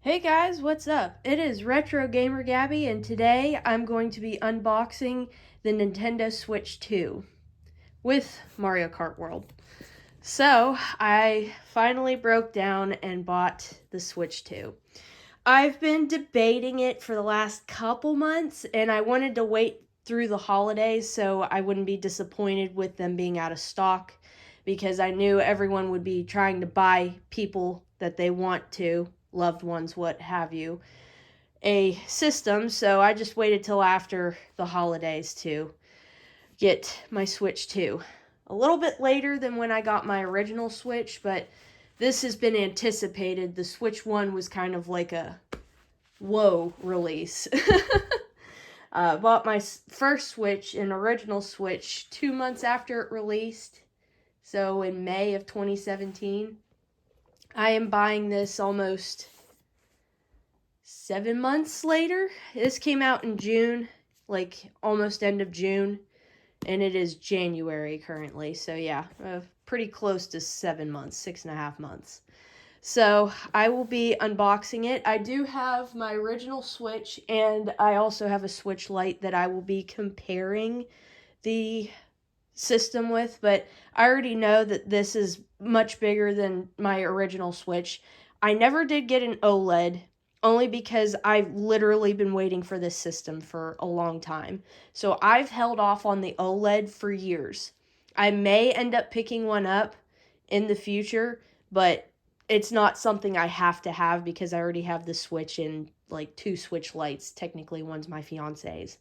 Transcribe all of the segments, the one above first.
Hey guys, what's up? It is Retro Gamer Gabby, and today I'm going to be unboxing the Nintendo Switch 2 with Mario Kart World. So, I finally broke down and bought the Switch 2. I've been debating it for the last couple months, and I wanted to wait through the holidays so I wouldn't be disappointed with them being out of stock, because I knew everyone would be trying to buy people that they want to, loved ones, what have you, a system. So I just waited till after the holidays to get my Switch 2. A little bit later than when I got my original Switch, but this has been anticipated. The Switch 1 was kind of like a whoa release. Bought my first Switch, an original Switch, 2 months after it released. So in May of 2017. I am buying this almost 7 months later. This came out in June, like almost end of June, and it is January currently. So yeah, pretty close to 7 months, 6.5 months. So I will be unboxing it. I do have my original Switch, and I also have a Switch Lite that I will be comparing the system with, but I already know that this is much bigger than my original Switch. I never did get an OLED, only because I've literally been waiting for this system for a long time. So I've held off on the OLED for years. I may end up picking one up in the future, but it's not something I have to have because I already have the Switch and like 2 Switch Lites. Technically, one's my fiance's.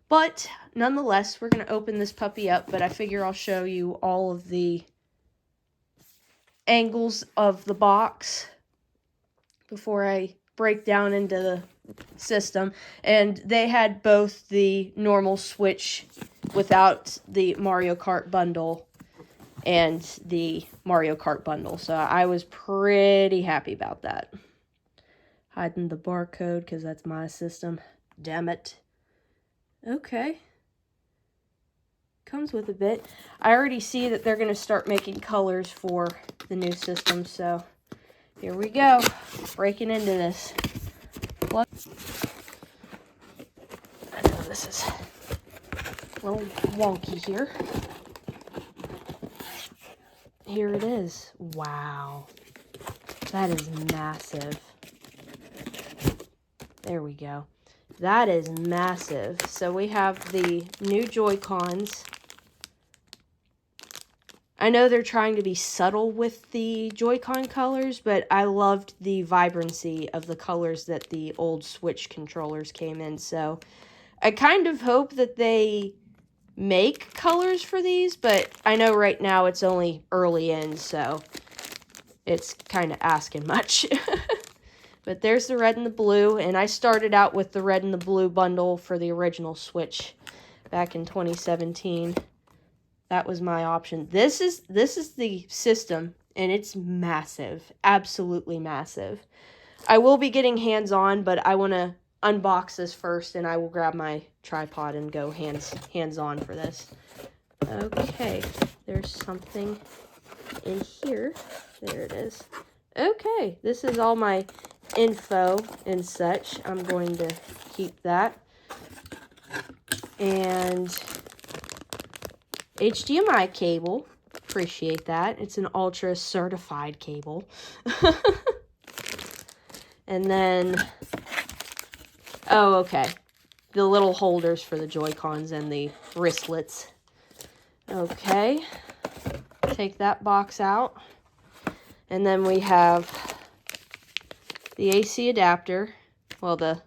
But nonetheless, we're going to open this puppy up, but I figure I'll show you all of the angles of the box before I break down into the system. And they had both the normal Switch without the Mario Kart bundle and the Mario Kart bundle. So I was pretty happy about that. Hiding the barcode because that's my system. Damn it. Okay. Comes with a bit. I already see that they're going to start making colors for the new system, so here we go. Breaking into this. I know this is a little wonky here. Here it is. Wow. That is massive. There we go. That is massive. So we have the new Joy-Cons. I know they're trying to be subtle with the Joy-Con colors, but I loved the vibrancy of the colors that the old Switch controllers came in. So I kind of hope that they make colors for these, but I know right now it's only early in, so it's kind of asking much. But there's the red and the blue, and I started out with the red and the blue bundle for the original Switch back in 2017. That was my option. This is the system, and it's massive. Absolutely massive. I will be getting hands-on, but I want to unbox this first, and I will grab my tripod and go hands-on for this. Okay, there's something in here. There it is. Okay, this is all my info and such. I'm going to keep that. And HDMI cable. Appreciate that. It's an ultra certified cable. And then, oh, okay. The little holders for the Joy-Cons and the wristlets. Okay. Take that box out. And then we have the AC adapter. Well,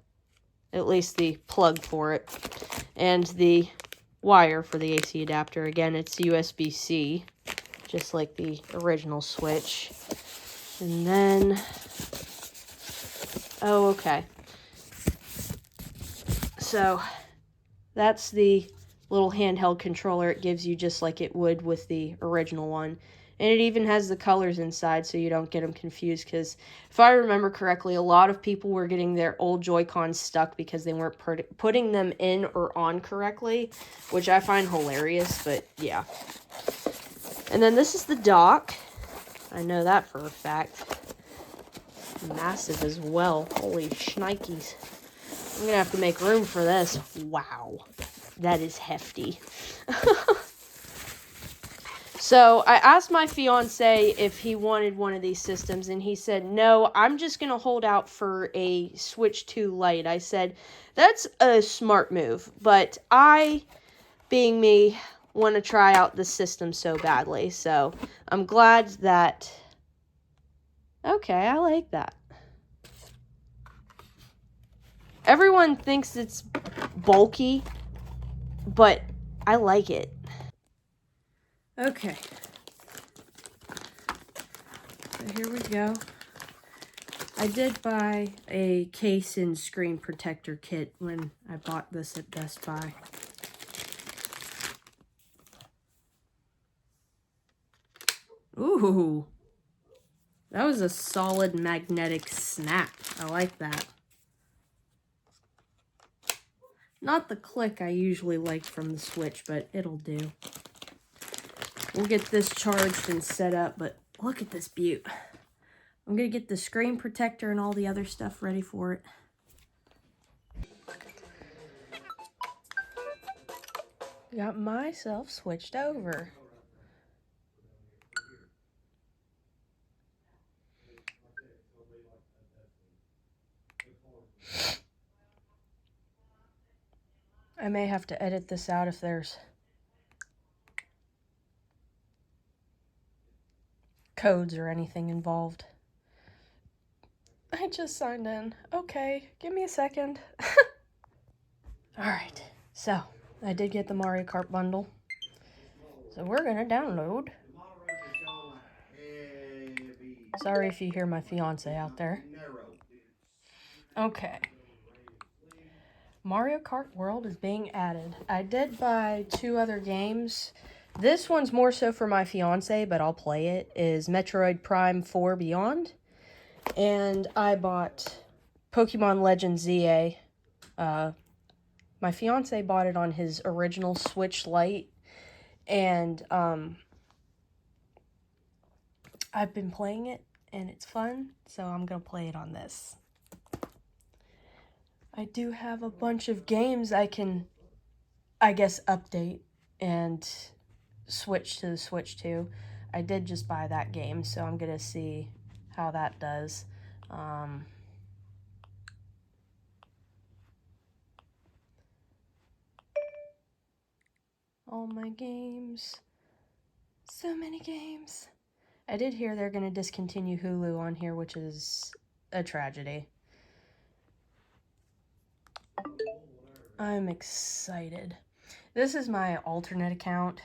at least the plug for it. And the wire for the AC adapter. Again, it's USB-C, just like the original Switch. And then, oh, okay. So that's the little handheld controller it gives you, just like it would with the original one. And it even has the colors inside so you don't get them confused, because if I remember correctly, a lot of people were getting their old Joy-Cons stuck because they weren't putting them in or on correctly, which I find hilarious, but yeah. And then this is the dock. I know that for a fact. massive as well. Holy shnikes. I'm gonna have to make room for this. Wow. That is hefty. So I asked my fiance if he wanted one of these systems, and he said, no, I'm just going to hold out for a Switch 2 Lite. I said, that's a smart move, but I, being me, want to try out the system so badly. So I'm glad that... Okay, I like that. Everyone thinks it's bulky, but I like it. Okay. So here we go. I did buy a case and screen protector kit when I bought this at Best Buy. Ooh, that was a solid magnetic snap. I like that. Not the click I usually like from the Switch, but it'll do. We'll get this charged and set up, but look at this beaut. I'm gonna get the screen protector and all the other stuff ready for it. Got myself switched over. I may have to edit this out if there's codes or anything involved. I just signed in. Okay, give me a second. Alright, so I did get the Mario Kart bundle. So we're gonna download. Sorry if you hear my fiance out there. Okay. Mario Kart World is being added. I did buy 2 other games. This one's more so for my fiance, but I'll play it, is Metroid Prime 4 Beyond. And I bought Pokemon Legends ZA. My fiance bought it on his original Switch Lite. And I've been playing it, and it's fun, so I'm going to play it on this. I do have a bunch of games I can, I guess, update and switch to the Switch 2. I did just buy that game, so I'm going to see how that does. All my games. So many games. I did hear they're going to discontinue Hulu on here, which is a tragedy. I'm excited. This is my alternate account.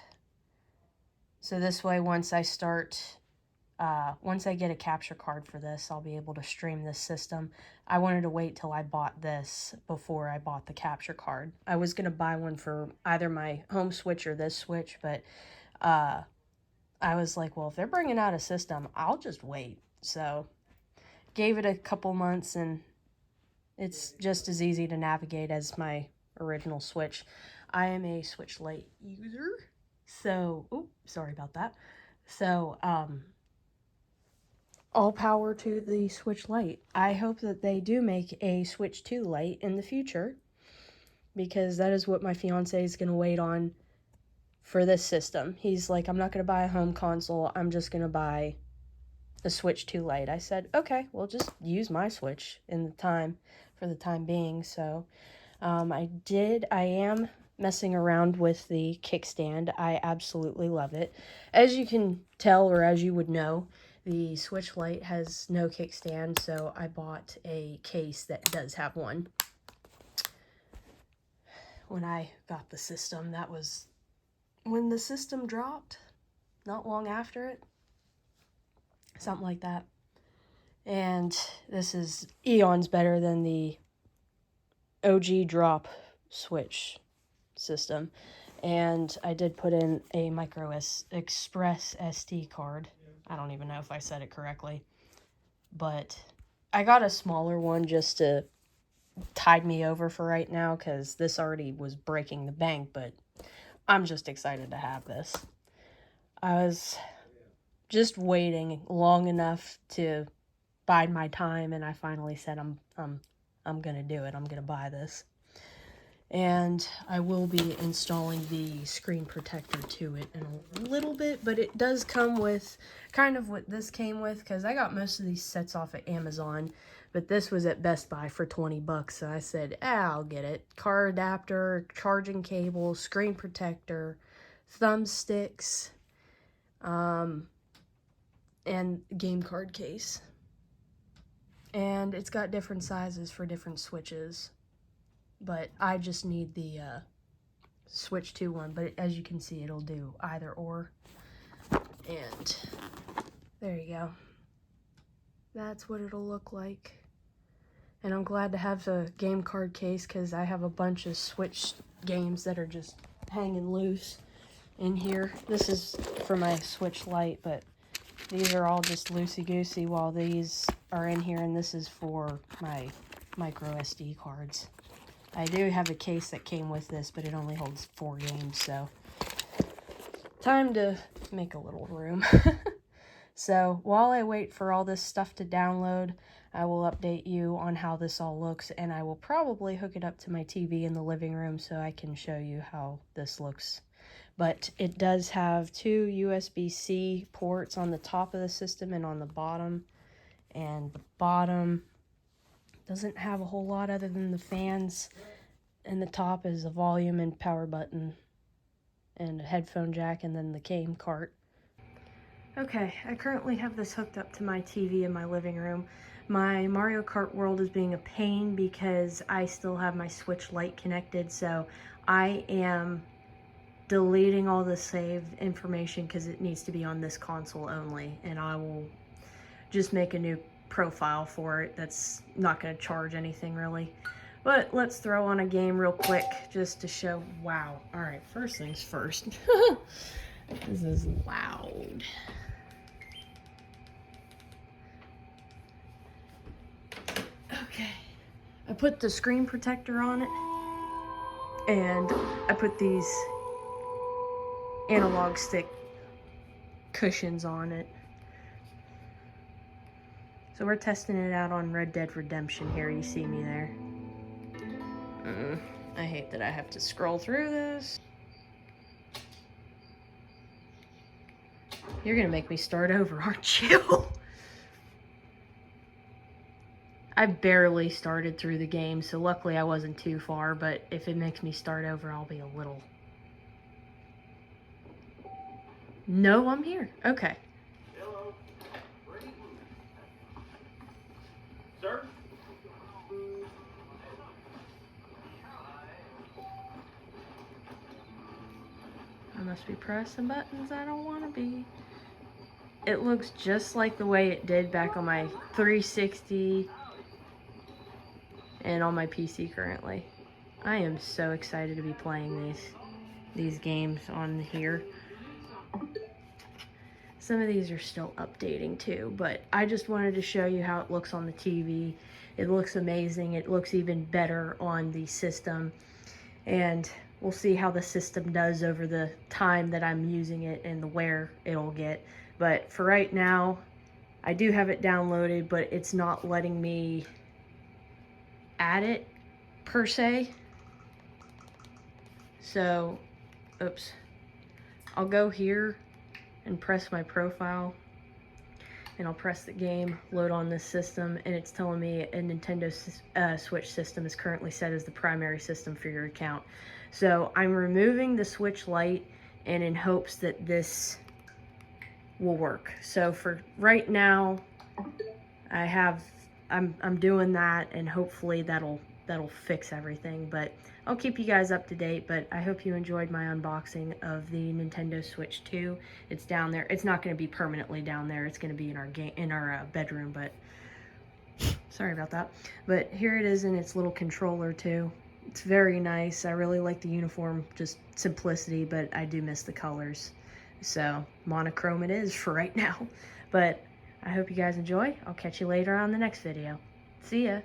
So this way, once I get a capture card for this, I'll be able to stream this system. I wanted to wait till I bought this before I bought the capture card. I was going to buy one for either my home Switch or this Switch, but I was like, well, if they're bringing out a system, I'll just wait. So gave it a couple months, and it's just as easy to navigate as my original Switch. I am a Switch Lite user, so, sorry about that. So, all power to the Switch Lite. I hope that they do make a Switch 2 Lite in the future, because that is what my fiance is going to wait on for this system. He's like, I'm not going to buy a home console, I'm just going to buy a Switch 2 Lite. I said, okay, well, just use my Switch for the time being. So I am messing around with the kickstand. I absolutely love it. As you can tell, or as you would know, the Switch Lite has no kickstand, so I bought a case that does have one. When I got the system, that was when the system dropped, not long after it. Something like that. And this is eons better than the OG drop Switch system. And I did put in a micro express SD card. I don't even know if I said it correctly. But I got a smaller one just to tide me over for right now, because this already was breaking the bank, but I'm just excited to have this. I was just waiting long enough to bide my time, and I finally said I'm gonna do it. I'm gonna buy this. And I will be installing the screen protector to it in a little bit, but it does come with kind of what this came with, because I got most of these sets off at Amazon, but this was at Best Buy for 20 bucks, so I said, I'll get it. Car adapter, charging cable, screen protector, thumbsticks, and game card case. And it's got different sizes for different switches. But I just need the Switch 2 one, but as you can see, it'll do either or. And there you go. That's what it'll look like. And I'm glad to have the game card case, because I have a bunch of Switch games that are just hanging loose in here. This is for my Switch Lite, but these are all just loosey-goosey while these are in here, and this is for my micro SD cards. I do have a case that came with this, but it only holds 4 games, so time to make a little room. So while I wait for all this stuff to download, I will update you on how this all looks, and I will probably hook it up to my TV in the living room so I can show you how this looks. But it does have 2 USB-C ports on the top of the system and on the bottom, and the bottom doesn't have a whole lot other than the fans, and the top is a volume and power button and a headphone jack, and then the game cart. Okay, I currently have this hooked up to my TV in my living room. My Mario Kart World is being a pain because I still have my Switch Lite connected, so I am deleting all the saved information because it needs to be on this console only, and I will just make a new profile for it that's not going to charge anything really. But let's throw on a game real quick just to show. Wow. All right, first things first. This is loud. Okay, I put the screen protector on it, and I put these analog stick cushions on it. So we're testing it out on Red Dead Redemption here. You see me there. I hate that I have to scroll through this. You're gonna make me start over, aren't you? I barely started through the game, so luckily I wasn't too far, but if it makes me start over, I'll be a little... No, I'm here. Okay. Hello. Sir? I must be pressing buttons I don't want to be. It looks just like the way it did back on my 360 and on my PC currently. I am so excited to be playing these games on here. Some of these are still updating too, but I just wanted to show you how it looks on the TV. It looks amazing. It looks even better on the system, and we'll see how the system does over the time that I'm using it and the wear it'll get. But for right now, I do have it downloaded, but it's not letting me add it per se. So, oops. I'll go here and press my profile, and I'll press the game, load on this system, and it's telling me a Nintendo Switch system is currently set as the primary system for your account. So I'm removing the Switch Lite, and in hopes that this will work. So for right now, I'm doing that, and hopefully that'll fix everything. But I'll keep you guys up to date. But I hope you enjoyed my unboxing of the Nintendo Switch 2. It's down there. It's not going to be permanently down there. It's going to be in our bedroom. But sorry about that. But here it is in its little controller too. It's very nice. I really like the uniform, just simplicity. But I do miss the colors. So monochrome it is for right now. But I hope you guys enjoy. I'll catch you later on the next video. See ya.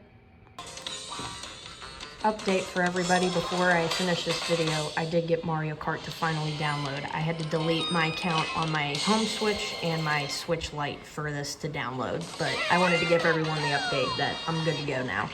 update for everybody before I finish this video. I did get Mario Kart to finally download. I had to delete my account on my home Switch and my Switch Lite for this to download, but I wanted to give everyone the update that I'm good to go now.